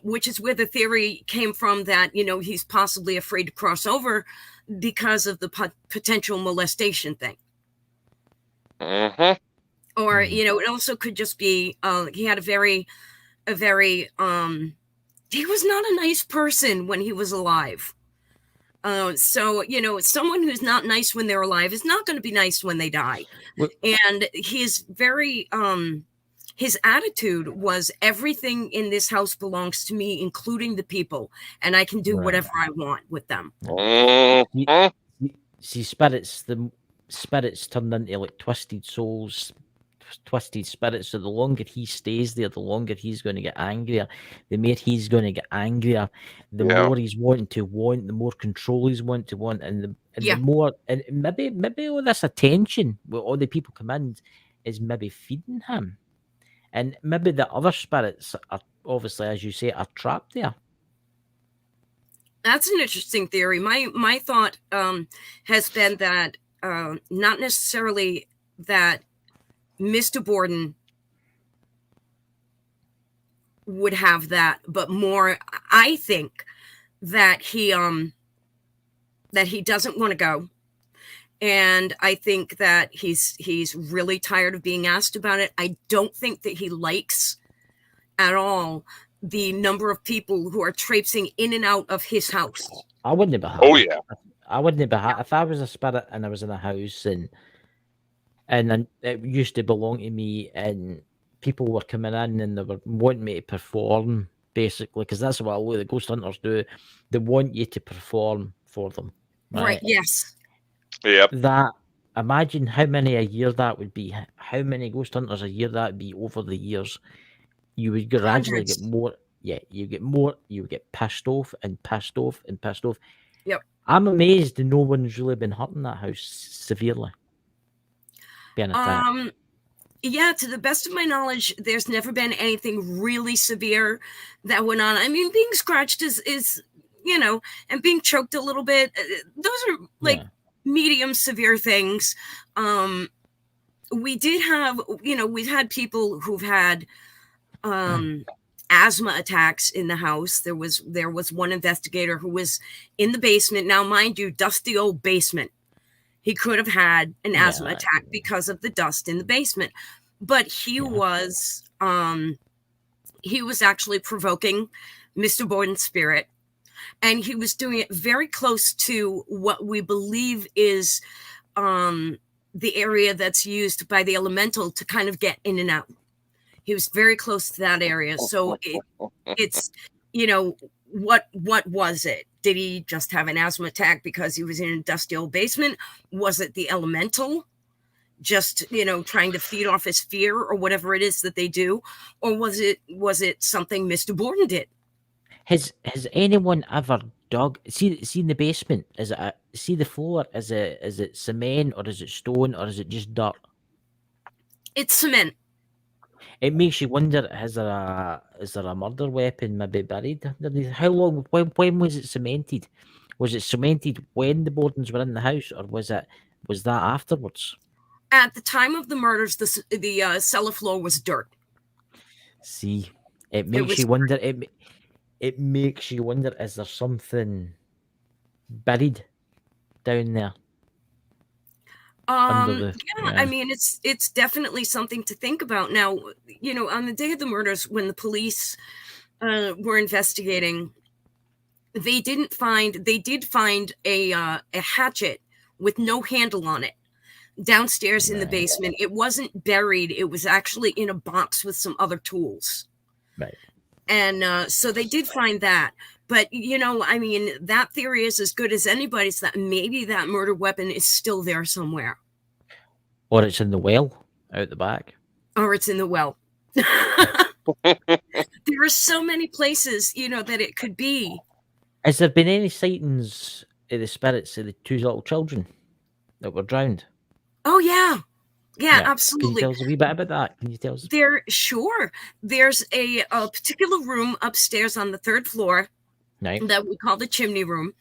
Which is where the theory came from that, he's possibly afraid to cross over because of the potential molestation thing. Or, it also could just be he had he was not a nice person when he was alive. So, someone who's not nice when they're alive is not going to be nice when they die. And he's very, his attitude was, everything in this house belongs to me, including the people, and I can do whatever I want with them. See, spirits turn into twisted souls, twisted spirits. So the longer he stays there, the longer he's going to get angrier. The more he's going to get angrier, the more he's wanting to want, the more control he's wanting to want, and the more, and maybe all this attention with all the people come in is maybe feeding him. And maybe the other spirits are, obviously, as you say, are trapped there. That's an interesting theory. My thought has been that not necessarily that Mr. Borden would have that, but more, I think that he doesn't want to go. And I think that he's really tired of being asked about it. I don't think that he likes at all the number of people who are traipsing in and out of his house. I wouldn't be happy. Oh yeah. I wouldn't be happy if I was a spirit and I was in a house and it used to belong to me, and people were coming in and they were wanting me to perform, basically, because that's what a lot of the ghost hunters do. They want you to perform for them. Right. Yes. Yep. That, imagine how many a year that would be. How many ghost hunters a year that would be over the years. You would gradually get more. Yeah, you get more. You get pissed off and pissed off and pissed off. Yep. I'm amazed that no one's really been hurt in that house severely. Being attacked. Yeah, to the best of my knowledge, there's never been anything really severe that went on. I mean, being scratched is and being choked a little bit. Those are medium severe things. We did have, we've had people who've had asthma attacks in the house. There was one investigator who was in the basement. Now, mind you, dusty old basement. He could have had an asthma attack because of the dust in the basement, but he was actually provoking Mr. Borden's spirit. And he was doing it very close to what we believe is the area that's used by the elemental to kind of get in and out. He was very close to that area. So it's, what was it? Did he just have an asthma attack because he was in a dusty old basement? Was it the elemental just, trying to feed off his fear or whatever it is that they do? Or was it something Mr. Borden did? Has anyone ever dug? See in the basement. See the floor? Is it cement or is it stone or is it just dirt? It's cement. It makes you wonder: is there a murder weapon maybe buried underneath? How long? When was it cemented? Was it cemented when the Bordens were in the house, or was that afterwards? At the time of the murders, the cellar floor was dirt. See, it makes you wonder. It makes you wonder: is there something buried down there? I mean, it's definitely something to think about. Now, on the day of the murders, when the police were investigating, they did find a hatchet with no handle on it downstairs in the basement. It wasn't buried. It was actually in a box with some other tools. Right. And so they did find that. But, I mean, that theory is as good as anybody's, that maybe that murder weapon is still there somewhere. Or it's in the well out the back. Or it's in the well. There are so many places, that it could be. Has there been any sightings of the spirits of the two little children that were drowned? Oh, yeah. Yeah, absolutely. Can you tell us a wee bit about that? Can you tell us? Sure. There's a particular room upstairs on the 3rd floor. Right. That we call the Chimney Room.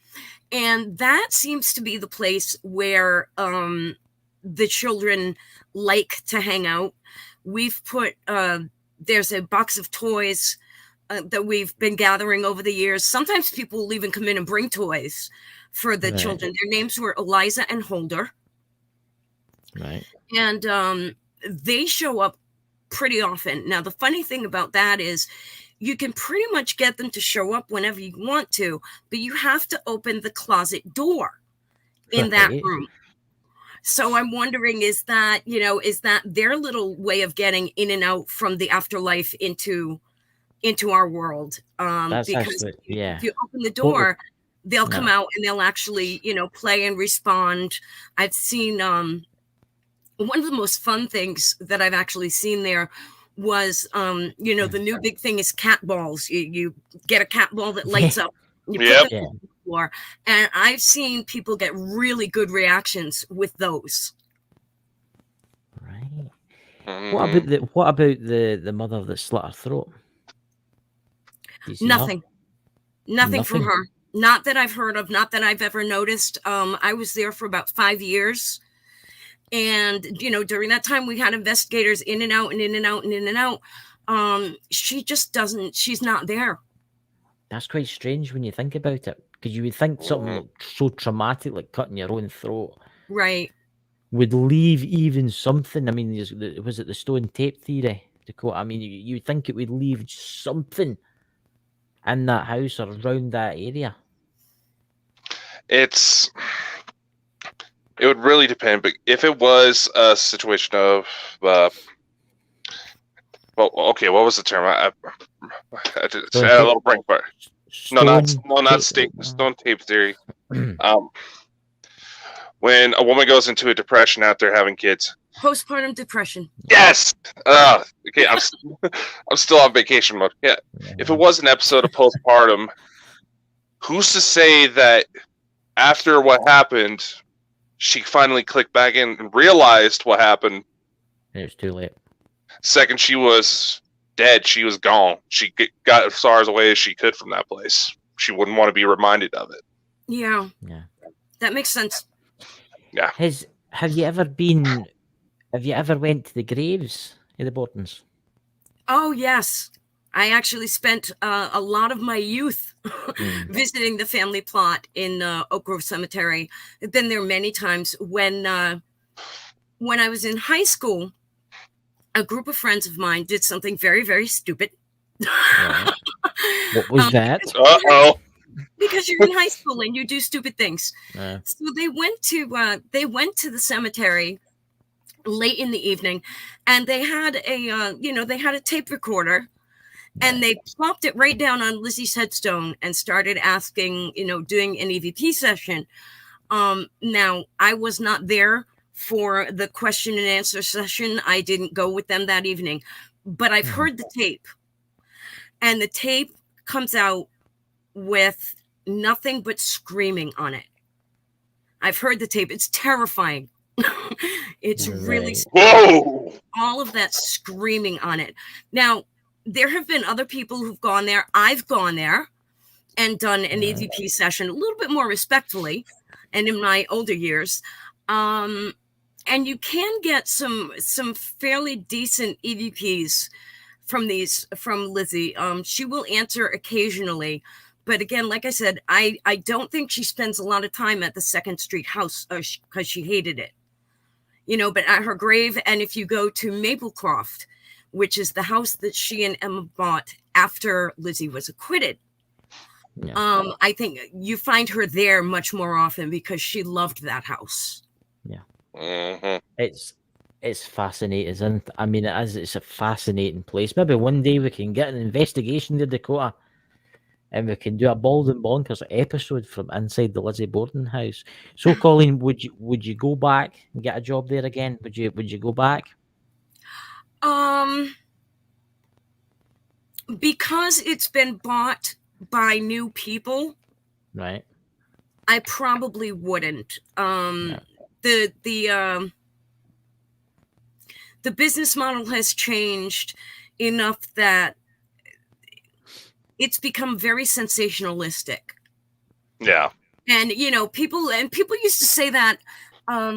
And that seems to be the place where the children like to hang out. We've put, there's a box of toys that we've been gathering over the years. Sometimes people will even come in and bring toys for the children. Their names were Eliza and Holder. Right. And they show up pretty often. Now, the funny thing about that is, you can pretty much get them to show up whenever you want to, but you have to open the closet door in that room. So I'm wondering, is that their little way of getting in and out from the afterlife into our world? Because if you open the door, they'll come out and they'll actually, play and respond. I've seen one of the most fun things that I've actually seen there was, the new big thing is cat balls. You get a cat ball that lights up. You put it on the floor. And I've seen people get really good reactions with those. Right. What about the mother that slit her throat? Nothing. Nothing from her. Not that I've heard of, not that I've ever noticed. I was there for about 5 years. And, during that time, we had investigators in and out and in and out and in and out. She just doesn't, she's not there. That's quite strange when you think about it, because you would think something so traumatic like cutting your own throat right would leave even something. I mean, was it the stone tape theory, Dakota? I mean, you'd think it would leave something in that house or around that area. It would really depend, but if it was a situation of, what was the term? I just had a little brain fart. Not stone tape theory. When a woman goes into a depression after having kids. Postpartum depression. Yes. Okay, I'm still on vacation mode. Yeah. If it was an episode of postpartum, who's to say that after what happened, she finally clicked back in and realized what happened? It was too late. Second, she was dead. She was gone. She got as far away as she could from that place. She wouldn't want to be reminded of it. Yeah. That makes sense. Yeah. Have you ever went to the graves of the Bordens? Oh, yes. I actually spent a lot of my youth visiting the family plot in Oak Grove Cemetery. I've been there many times. When I was in high school, a group of friends of mine did something very, very stupid. Right. What was that? Uh-oh. Because you're in high school and you do stupid things. So they went to the cemetery late in the evening, and they had a tape recorder. And they plopped it right down on Lizzie's headstone and started asking, doing an EVP session. Now, I was not there for the question and answer session. I didn't go with them that evening, but I've heard the tape, and the tape comes out with nothing but screaming on it. I've heard the tape. It's terrifying. It's really Whoa! all of that screaming on it. Now, there have been other people who've gone there. I've gone there and done an EVP session a little bit more respectfully and in my older years. And you can get some fairly decent EVPs from Lizzie. She will answer occasionally. But again, like I said, I don't think she spends a lot of time at the 2nd Street house because she hated it. But at her grave, and if you go to Maplecroft, which is the house that she and Emma bought after Lizzie was acquitted, I think you find her there much more often because she loved that house. Yeah. Mm-hmm. It's fascinating, isn't it? I mean, it's a fascinating place. Maybe one day we can get an investigation to Dakota, and we can do a Bald and Bonkers episode from inside the Lizzie Borden house. So, Colleen, would you go back and get a job there again? Would you go back? Because it's been bought by new people, right? I probably wouldn't. The business model has changed enough that it's become very sensationalistic. Yeah. And people used to say that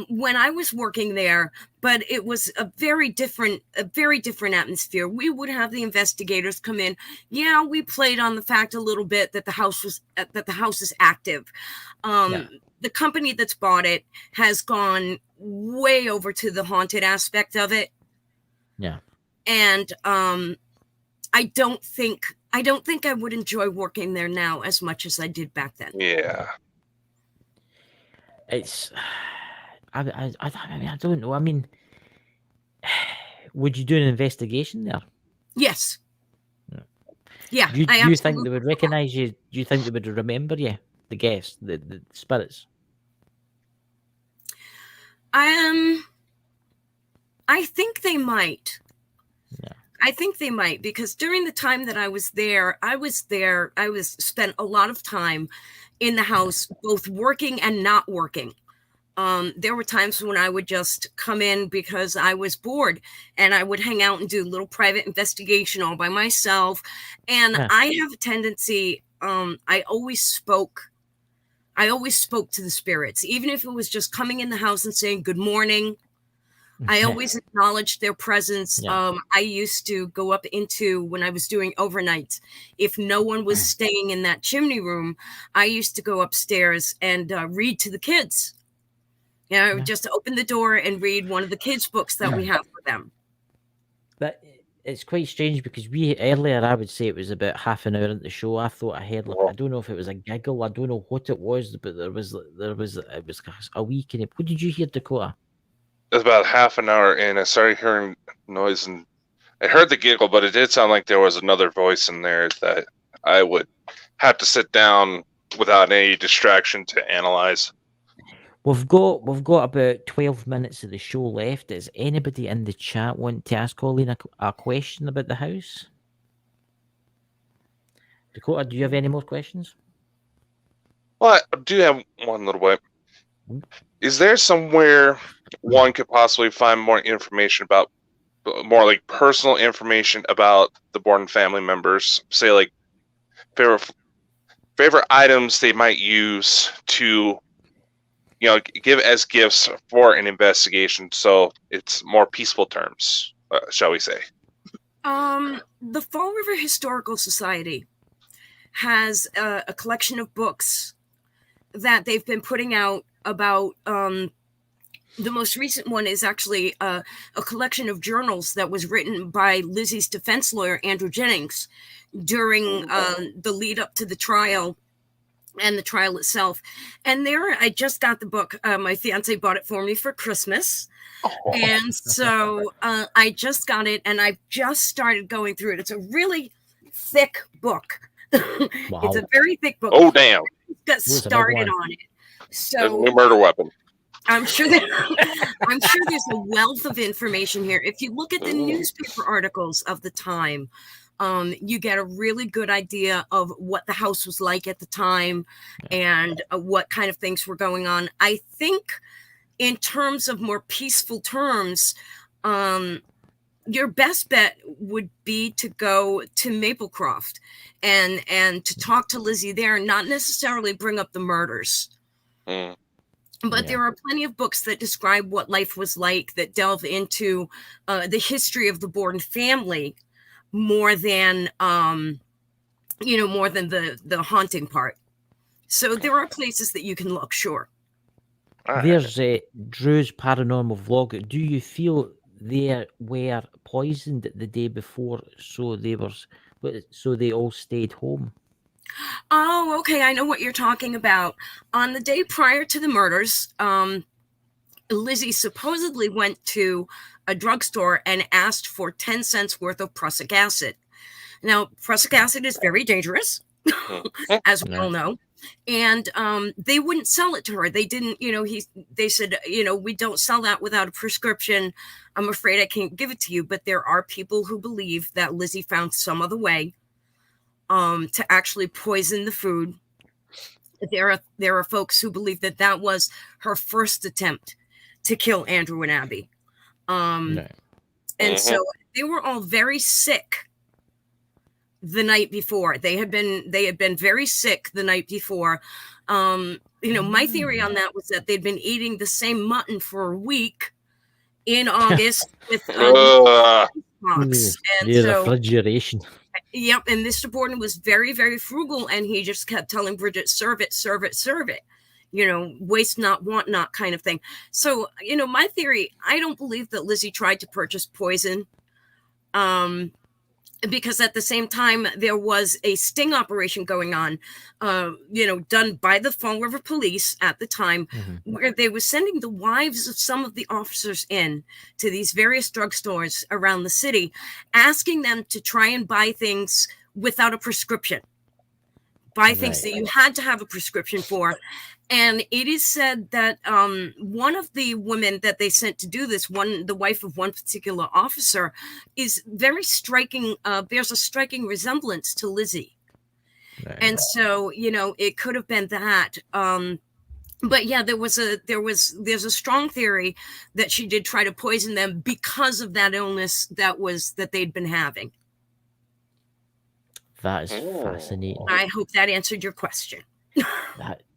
when I was working there, but it was a very different atmosphere. We would have the investigators come in. Yeah, we played on the fact a little bit that the house is active. The company that's bought it has gone way over to the haunted aspect of it. Yeah. And I don't think I would enjoy working there now as much as I did back then. Yeah. It's I mean, I don't know. I mean, would you do an investigation there? Yes. Yeah. Do you think they would recognize you? Do you think they would remember you, the guests, the spirits? I think they might. Yeah. I think they might, because during the time that I was there, I spent a lot of time in the house, both working and not working. There were times when I would just come in because I was bored, and I would hang out and do a little private investigation all by myself. And I have a tendency, I always spoke to the spirits, even if it was just coming in the house and saying good morning. I always acknowledged their presence. Yeah. I used to go up into, when I was doing overnight, if no one was staying in that chimney room, I used to go upstairs and read to the kids. I would just open the door and read one of the kids' books that we have for them. But it's quite strange because earlier, I would say it was about half an hour into the show. I thought I heard, I don't know if it was a giggle, I don't know what it was, but it was a wee kind of. What did you hear, Dakota? It was about half an hour in. I started hearing noise, and I heard the giggle, but it did sound like there was another voice in there that I would have to sit down without any distraction to analyze. We've got about 12 minutes of the show left. Does anybody in the chat want to ask Colleen a question about the house? Dakota, do you have any more questions? Well, I do have one little bit. Is there somewhere one could possibly find more information about, more like personal information about the Borden family members? Say like favorite items they might use to, give as gifts for an investigation, so it's more peaceful terms, shall we say? The Fall River Historical Society has a collection of books that they've been putting out about. The most recent one is actually a collection of journals that was written by Lizzie's defense lawyer, Andrew Jennings, during the lead up to the trial and the trial itself. And there, I just got the book. My fiance bought it for me for Christmas. And so I just got it, and I've just started going through it. It's a really thick book. Wow. It's a very thick book. Oh, damn. Got started on it. So there's a new murder weapon. I'm sure I'm sure there's a wealth of information here. If you look at the newspaper articles of the time, you get a really good idea of what the house was like at the time and what kind of things were going on. I think in terms of more peaceful terms, your best bet would be to go to Maplecroft and to talk to Lizzie there, and not necessarily bring up the murders. But there are plenty of books that describe what life was like, that delve into the history of the Borden family more than more than the haunting part. So there are places that you can look, sure. There's Drew's paranormal vlog. Do you feel they were poisoned the day before, so they all stayed home? Oh, okay. I know what you're talking about. On the day prior to the murders, Lizzie supposedly went to a drugstore and asked for 10 cents worth of prussic acid. Now, prussic acid is very dangerous, as we all know. And they wouldn't sell it to her. They didn't, they said, we don't sell that without a prescription. I'm afraid I can't give it to you. But there are people who believe that Lizzie found some other way to actually poison the food. There are folks who believe that that was her first attempt to kill Andrew and Abby. And so they were all very sick the night before. They had been very sick the night before. My theory on that was that they'd been eating the same mutton for a week in August with pox. And so refrigeration. Yep, and Mr. Borden was very, very frugal, and he just kept telling Bridget, serve it, serve it, serve it. Waste not, want not kind of thing. So, my theory, I don't believe that Lizzie tried to purchase poison, because at the same time, there was a sting operation going on, done by the Fall River Police at the time, where they were sending the wives of some of the officers in to these various drugstores around the city, asking them to try and buy things without a prescription, buy things that you had to have a prescription for. And it is said that one of the women that they sent to do this, the wife of one particular officer, is very striking. There's a striking resemblance to Lizzie. And so, it could have been that. But yeah, there's a strong theory that she did try to poison them because of that illness that they'd been having. That is fascinating. I hope that answered your question.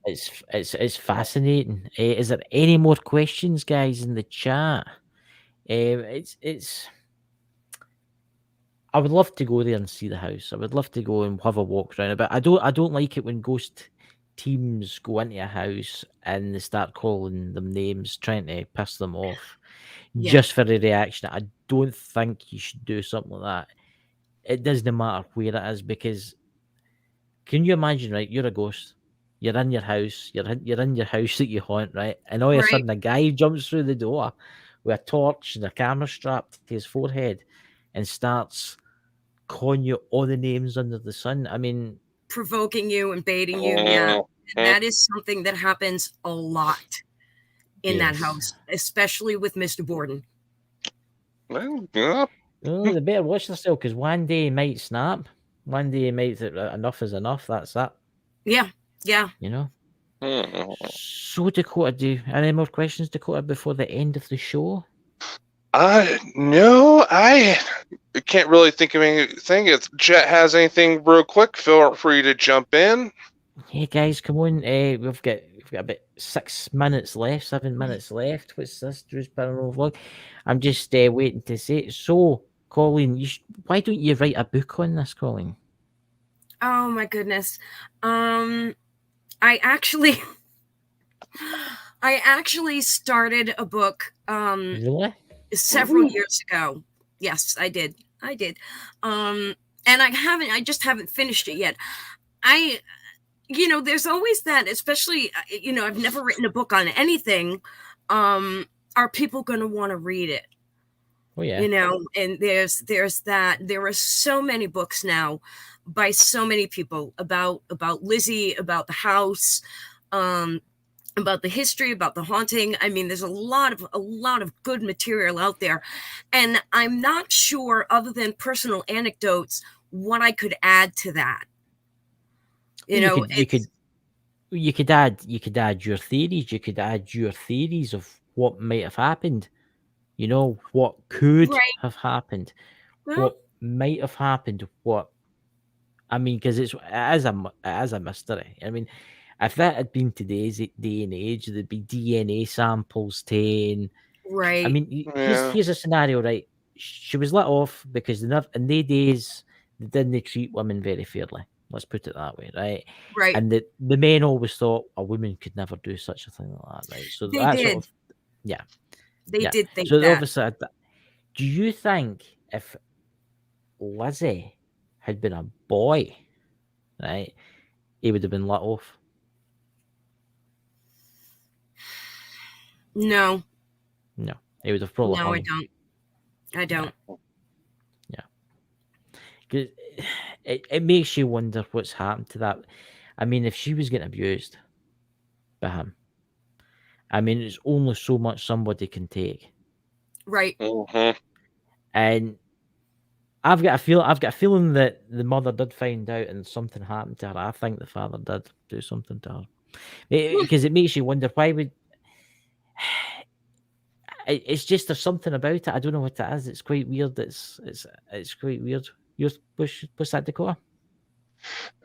It's fascinating. Is there any more questions, guys, in the chat? I would love to go there and see the house. I would love to go and have a walk around it, but I don't like it when ghost teams go into a house and they start calling them names, trying to piss them off just for the reaction. I don't think you should do something like that. It doesn't matter where it is, because can you imagine, right? You're a ghost. You're in your house. You're in your house that you haunt, right? And all of a sudden, a guy jumps through the door with a torch and a camera strapped to his forehead and starts calling you all the names under the sun. I mean, provoking you and baiting you. Yeah, and that is something that happens a lot in that house, especially with Mr. Borden. Well, they better watch themselves, because one day he might snap. One day he might think enough is enough. That's that. Yeah. So, Dakota, any more questions, Dakota, before the end of the show? No, I can't really think of anything. If Jet has anything real quick, feel free to jump in. Hey guys, come on. We've got about 7 minutes left. What's this, Drew's Paranormal Vlog? I'm just waiting to say it. So, Colleen, why don't you write a book on this, Colleen? Oh my goodness. I actually started a book several years ago. Yes, I did. And I just haven't finished it yet. There's always that, especially, I've never written a book on anything. Are people going to want to read it? Oh yeah. And there's that. There are so many books now by so many people about Lizzie, about the house. about the history, about the haunting. I mean, there's a lot of good material out there, and I'm not sure, other than personal anecdotes, what I could add to that. You could add your theories. You could add your theories of what might have happened. You know, what could have happened, what might have happened, what. I mean, because it is a mystery. I mean, if that had been today's day and age, there'd be DNA samples taken. Right. I mean, here's a scenario, right? She was let off because in their days they didn't treat women very fairly. Let's put it that way, right? Right. And the men always thought a woman could never do such a thing like that, right? So They that did. sort of, yeah, they did think so that. Obviously, do you think if Lizzie had been a boy, right, he would have been let off? No, he would have probably. No, I don't. Yeah. Because it makes you wonder what's happened to that. I mean, if she was getting abused by him, I mean, it's only so much somebody can take. Right. Mm-hmm. And I've got a feeling that the mother did find out and something happened to her. I think the father did do something to her. Because it makes you wonder, why would... It's just, there's something about it. I don't know what it is. It's quite weird. It's quite weird. What's that, Dakota?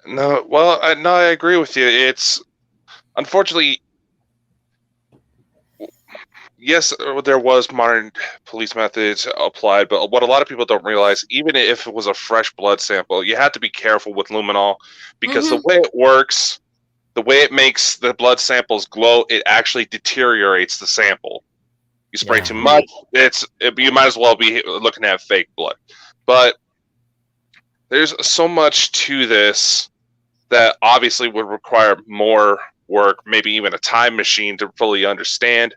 No, well, no, I agree with you. It's unfortunately, yes, there was modern police methods applied, but what a lot of people don't realize, even if it was a fresh blood sample, you have to be careful with luminol, because the way it works, the way it makes the blood samples glow, it actually deteriorates the sample. You spray too much, you might as well be looking at fake blood. But there's so much to this that obviously would require more work, maybe even a time machine to fully understand.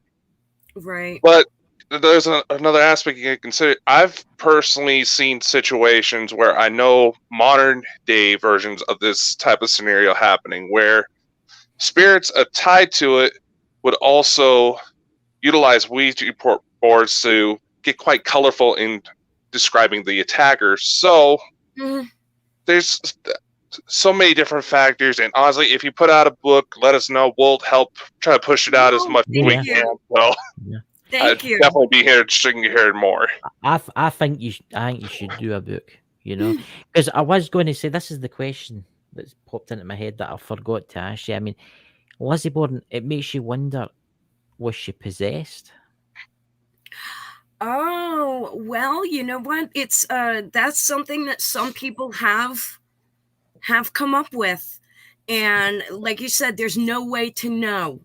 Right. But there's another aspect you can consider. I've personally seen situations where I know modern day versions of this type of scenario happening, where spirits tied to it would also utilize Ouija boards to get quite colorful in describing the attacker. So there's so many different factors, and honestly, if you put out a book, let us know. We'll help try to push it out as much as we can. So Thank you. Definitely be here to hear more. I think you should do a book, you know, because I was going to say, this is the question that's popped into my head that I forgot to ask you. I mean, Lizzie Borden, it makes you wonder, was she possessed? Oh, well, you know what? It's that's something that some people have come up with. And like you said, there's no way to know.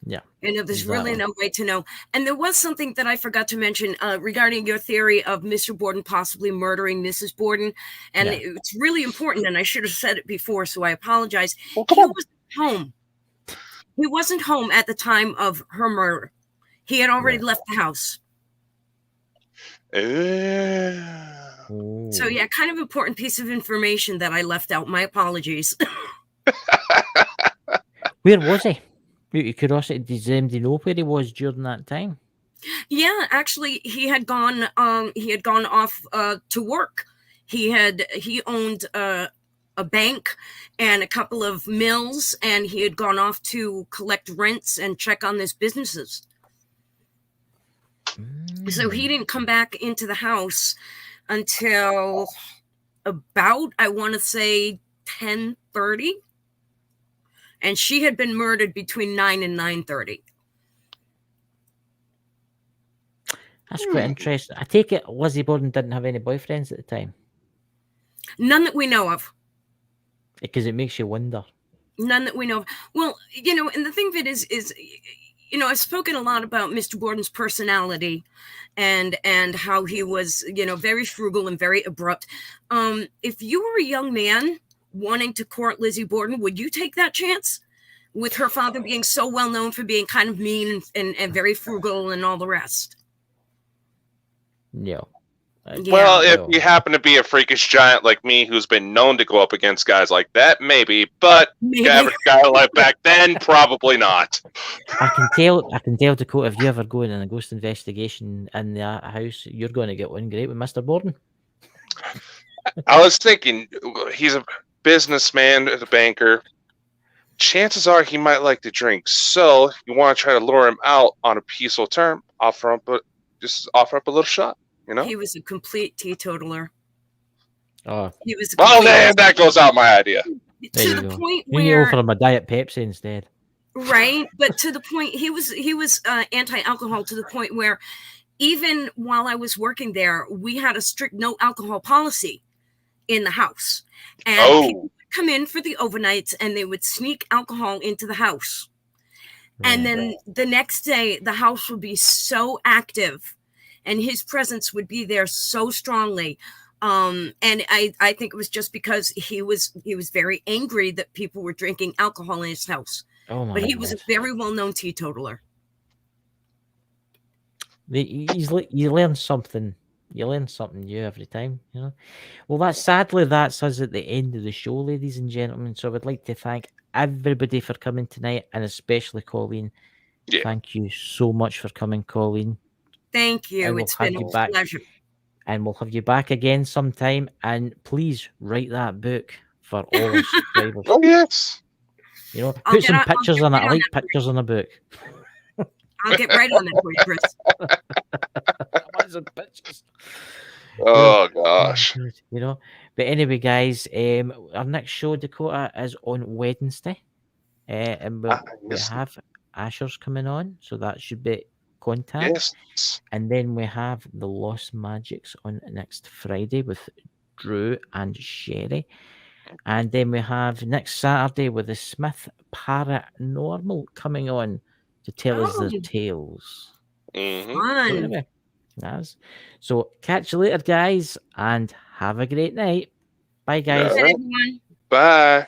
Yeah. And there's really no way to know. And there was something that I forgot to mention regarding your theory of Mr. Borden possibly murdering Mrs. Borden. And it's really important. And I should have said it before, so I apologize. He was home. He wasn't home at the time of her murder. He had already left the house. So yeah, kind of important piece of information that I left out. My apologies. Where was he? Curiosity, does anybody know where he was during that time? Yeah, actually, he had gone off to work. He owned a bank and a couple of mills, and he had gone off to collect rents and check on his businesses. So he didn't come back into the house until about, I want to say, 10:30. And she had been murdered between 9 and 9:30. That's quite interesting. I take it Lizzie Borden didn't have any boyfriends at the time? None that we know of. Because it makes you wonder. None that we know of. Well, you know, and the thing of it is, you know, I've spoken a lot about Mr. Borden's personality and how he was, you know, very frugal and very abrupt. If you were a young man wanting to court Lizzie Borden, would you take that chance? With her father being so well known for being kind of mean and very frugal and all the rest. No. Well, Yeah. if you happen to be a freakish giant like me, who's been known to go up against guys like that, maybe. But Maybe. average guy like back then, probably not. I can tell, Dakota, if you ever go in a ghost investigation in the house, you're going to get one great with Mr. Borden. I was thinking, he's a businessman, a banker. Chances are he might like to drink. So if you want to try to lure him out on a peaceful term, offer up a little shot. You know. He was a complete teetotaler. Oh, He was. Well, then that goes out my idea. there To you the go. point You can where, offer him a Diet Pepsi instead. right? But to the point, he was anti-alcohol to the point where, even while I was working there, we had a strict no alcohol policy in the house, and people would come in for the overnights, and they would sneak alcohol into the house, and then the next day the house would be so active, and his presence would be there so strongly. And I think it was just because he was very angry that people were drinking alcohol in his house. Oh my But he was a God. very well-known teetotaler. You learn something. You learn something new every time, you know. Well, that's us at the end of the show, ladies and gentlemen. So I would like to thank everybody for coming tonight, and especially Colleen. Yeah. Thank you so much for coming, Colleen. Thank you. I will It's have been you a back. pleasure. And we'll have you back again sometime. And please write that book for all our subscribers. Oh yes. You know, I'll put get some on- I'll pictures get on it. right I on like that. pictures on a book. I'll get right on that for you, Chris. I want some pictures. Oh gosh. You know, but anyway, guys, our next show, Dakota, is on Wednesday, and we yes. have Asher's coming on, so that should be Contact. Yes. And then we have the Lost Magics on next Friday with Drew and Sherry. And then we have next Saturday with the Smith Paranormal coming on to tell us their Oh. tales. Mhm. So Fun. anyway, yes. So catch you later, guys, and have a great night. Bye, guys. Yeah. Good, everyone. Bye.